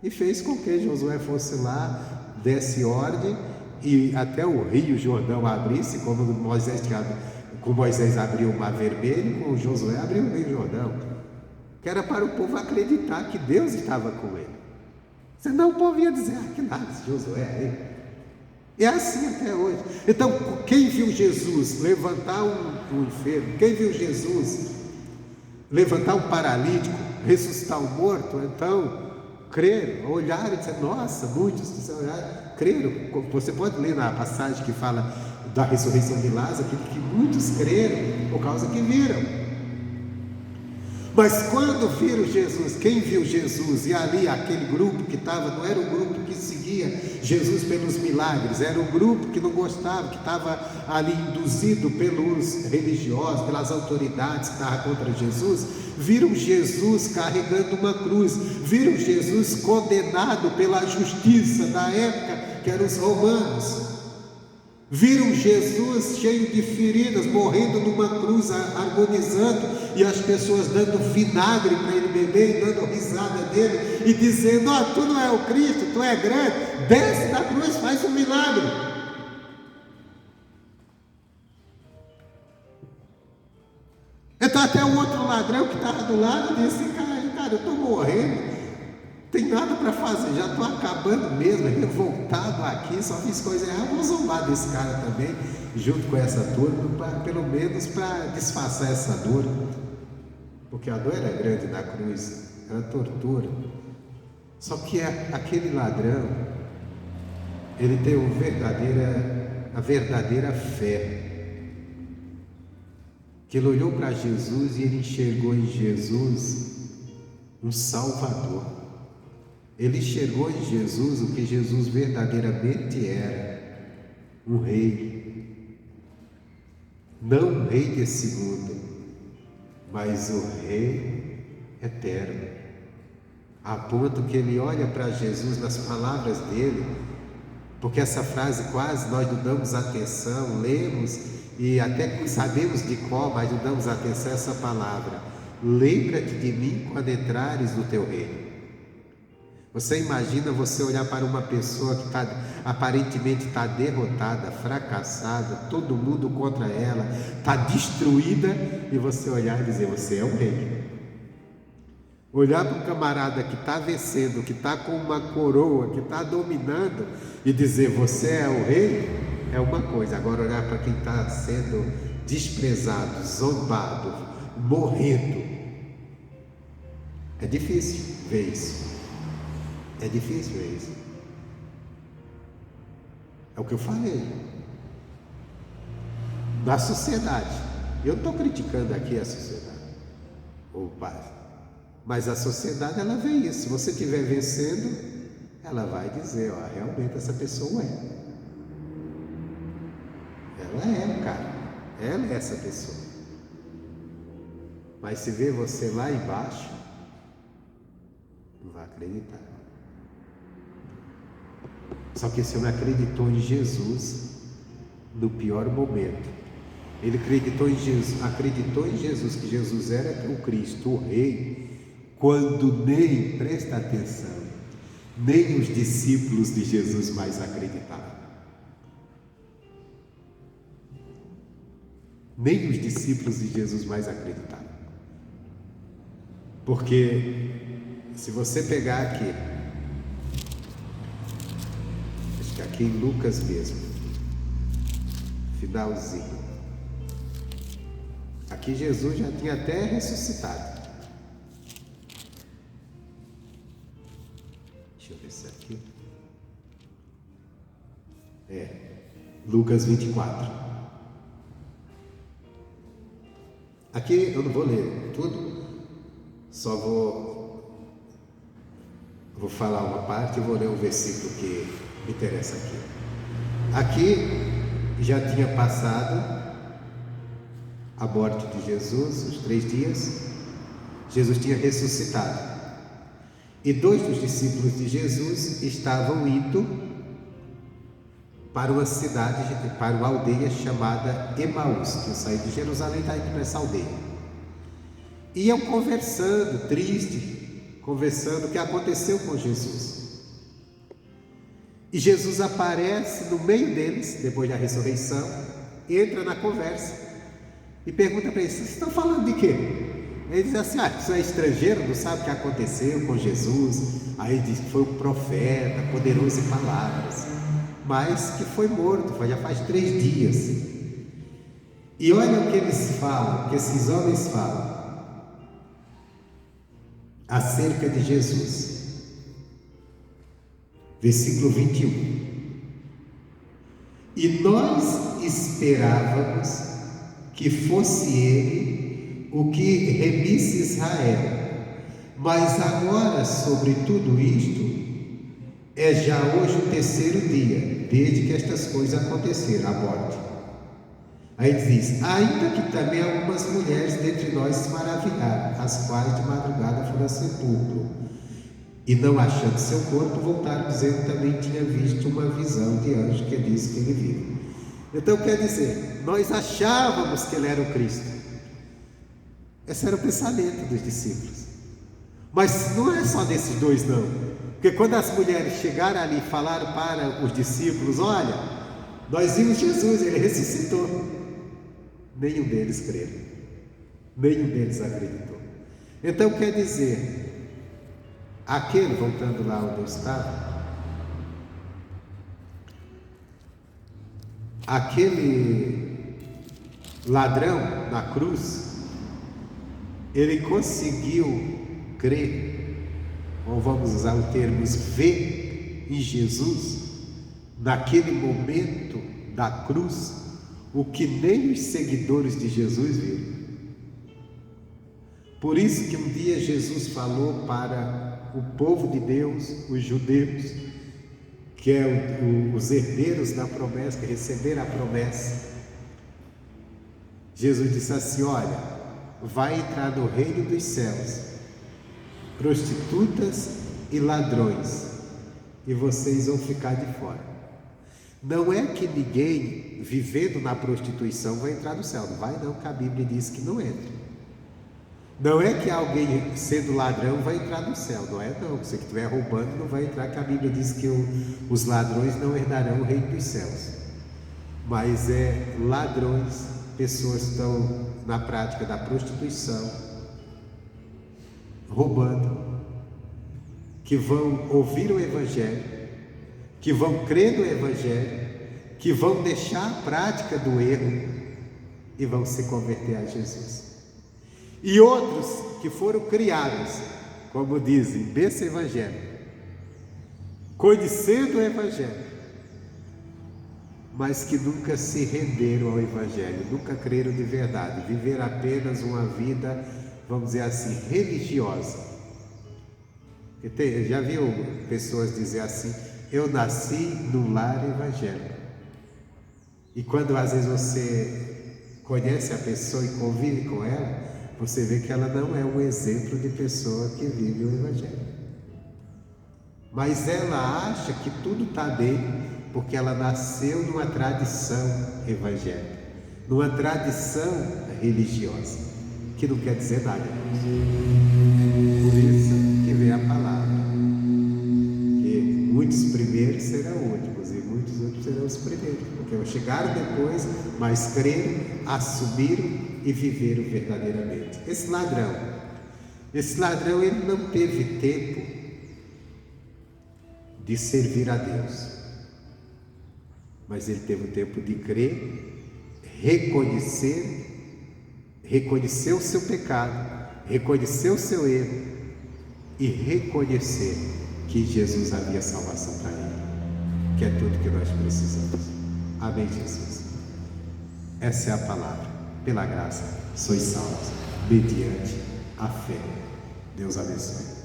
E fez com que Josué fosse lá, desse ordem, e até o rio Jordão abrisse, como com Moisés abriu o Mar Vermelho, com Josué abriu o rio Jordão, que era para o povo acreditar que Deus estava com ele. Senão o povo ia dizer, que nada, Josué é ele. É assim até hoje. Então, quem viu Jesus levantar um enfermo, quem viu Jesus levantar um paralítico, ressuscitar um morto, então creram, olharam e disseram, nossa, muitos creram. Você pode ler na passagem que fala da ressurreição de Lázaro, que muitos creram por causa que viram. Mas quando viram Jesus, quem viu Jesus, e ali aquele grupo que estava, não era o grupo que seguia Jesus pelos milagres, era o grupo que não gostava, que estava ali induzido pelos religiosos, pelas autoridades que estavam contra Jesus, viram Jesus carregando uma cruz, viram Jesus condenado pela justiça da época, que eram os romanos. Viram Jesus cheio de feridas, morrendo numa cruz, agonizando, e as pessoas dando vinagre para ele beber, e dando risada dele, e dizendo, tu não é o Cristo, tu é grande, desce da cruz, faz um milagre. Então até o outro ladrão que estava do lado disse, cara, eu estou morrendo, tem nada para fazer, já estou acabando mesmo, revoltado aqui, só fiz coisa errada, vou zombar desse cara também, junto com essa turma, pelo menos para disfarçar essa dor, porque a dor era grande na cruz, era tortura. Só que aquele ladrão, ele tem a verdadeira fé, que ele olhou para Jesus e ele enxergou em Jesus um Salvador. Ele enxergou em Jesus o que Jesus verdadeiramente era, um rei. Não um rei desse mundo, mas o rei eterno. A ponto que ele olha para Jesus nas palavras dele, porque essa frase quase nós não damos atenção, lemos e até sabemos de qual, mas não damos atenção a essa palavra. Lembra-te de mim quando entrares no teu reino. Você imagina você olhar para uma pessoa que aparentemente está derrotada, fracassada, todo mundo contra ela, está destruída, e você olhar e dizer, você é um rei. Olhar para um camarada que está vencendo, que está com uma coroa, que está dominando, e dizer, você é o rei, é uma coisa. Agora olhar para quem está sendo desprezado, zombado, morrendo, é difícil ver isso. É difícil ver isso. É o que eu falei. Na sociedade, eu não estou criticando aqui a sociedade, o pai, mas a sociedade ela vê isso. Se você estiver vencendo, ela vai dizer, realmente essa pessoa é. Ela é, cara. Ela é essa pessoa. Mas se vê você lá embaixo, não vai acreditar. Só que esse homem acreditou em Jesus no pior momento. Ele acreditou em Jesus, que Jesus era o Cristo, o Rei, quando nem, presta atenção, nem os discípulos de Jesus mais acreditavam. Nem os discípulos de Jesus mais acreditavam. Porque se você pegar aqui em Lucas mesmo, finalzinho. Aqui Jesus já tinha até ressuscitado. Deixa eu ver se aqui. Lucas 24. Aqui eu não vou ler tudo, só vou falar uma parte e vou ler um versículo que me interessa aqui. Aqui já tinha passado a morte de Jesus, os 3 dias. Jesus tinha ressuscitado. E 2 dos discípulos de Jesus estavam indo para uma cidade, para uma aldeia chamada Emaús, que saiu de Jerusalém e está indo para essa aldeia. Iam conversando, triste, conversando o que aconteceu com Jesus. E Jesus aparece no meio deles, depois da ressurreição, entra na conversa e pergunta para eles: vocês estão falando de quê? Ele diz assim: você é estrangeiro, não sabe o que aconteceu com Jesus? Aí ele diz que foi um profeta, poderoso em palavras, mas que foi morto, já faz 3 dias. E olha o que eles falam, o que esses homens falam acerca de Jesus. Versículo 21. E nós esperávamos que fosse ele o que remisse Israel, mas agora sobre tudo isto é já hoje o 3º dia desde que estas coisas aconteceram, a morte. Aí diz: ainda que também algumas mulheres dentre nós se maravilharam, as quais de madrugada foram ao sepulcro, e não achando seu corpo, voltaram dizendo que também tinha visto uma visão de anjo que disse que ele vive. Então quer dizer, nós achávamos que ele era o Cristo. Esse era o pensamento dos discípulos. Mas não é só desses 2 não. Porque quando as mulheres chegaram ali e falaram para os discípulos: olha, nós vimos Jesus, ele ressuscitou. Nenhum deles creram. Nenhum deles acreditou. Então quer dizer, aquele, voltando lá onde eu estava, aquele ladrão na cruz, ele conseguiu crer, ou vamos usar o termo ver em Jesus, naquele momento da cruz, o que nem os seguidores de Jesus viram. Por isso que um dia Jesus falou para o povo de Deus, os judeus, que é os herdeiros da promessa, que receberam a promessa. Jesus disse assim: olha, vai entrar no reino dos céus prostitutas e ladrões, e vocês vão ficar de fora. Não é que ninguém vivendo na prostituição vai entrar no céu, não vai não, que a Bíblia diz que não entra. Não é que alguém sendo ladrão vai entrar no céu, não é não, você que estiver roubando não vai entrar, que a Bíblia diz que os ladrões não herdarão o reino dos céus. Mas é ladrões, pessoas que estão na prática da prostituição, roubando, que vão ouvir o Evangelho, que vão crer no Evangelho, que vão deixar a prática do erro e vão se converter a Jesus. E outros que foram criados, como dizem, desse Evangelho, conhecendo o Evangelho, mas que nunca se renderam ao Evangelho, nunca creram de verdade, viveram apenas uma vida, vamos dizer assim, religiosa. Já viu pessoas dizer assim: eu nasci num lar evangélico. E quando às vezes você conhece a pessoa e convive com ela, você vê que ela não é um exemplo de pessoa que vive o Evangelho. Mas ela acha que tudo está dele, porque ela nasceu numa tradição evangélica, numa tradição religiosa, que não quer dizer nada. Por isso que vem a palavra, que muitos primeiros serão últimos e muitos últimos serão os primeiros, porque chegaram depois, mas creram, assumiram e viveram verdadeiramente. Esse ladrão ele não teve tempo de servir a Deus, mas ele teve o tempo de crer reconhecer o seu pecado, reconhecer o seu erro e reconhecer que Jesus havia salvação para ele, que é tudo que nós precisamos. Amém, Jesus? Essa é a palavra. Pela graça, sois salvos, mediante a fé. Deus abençoe.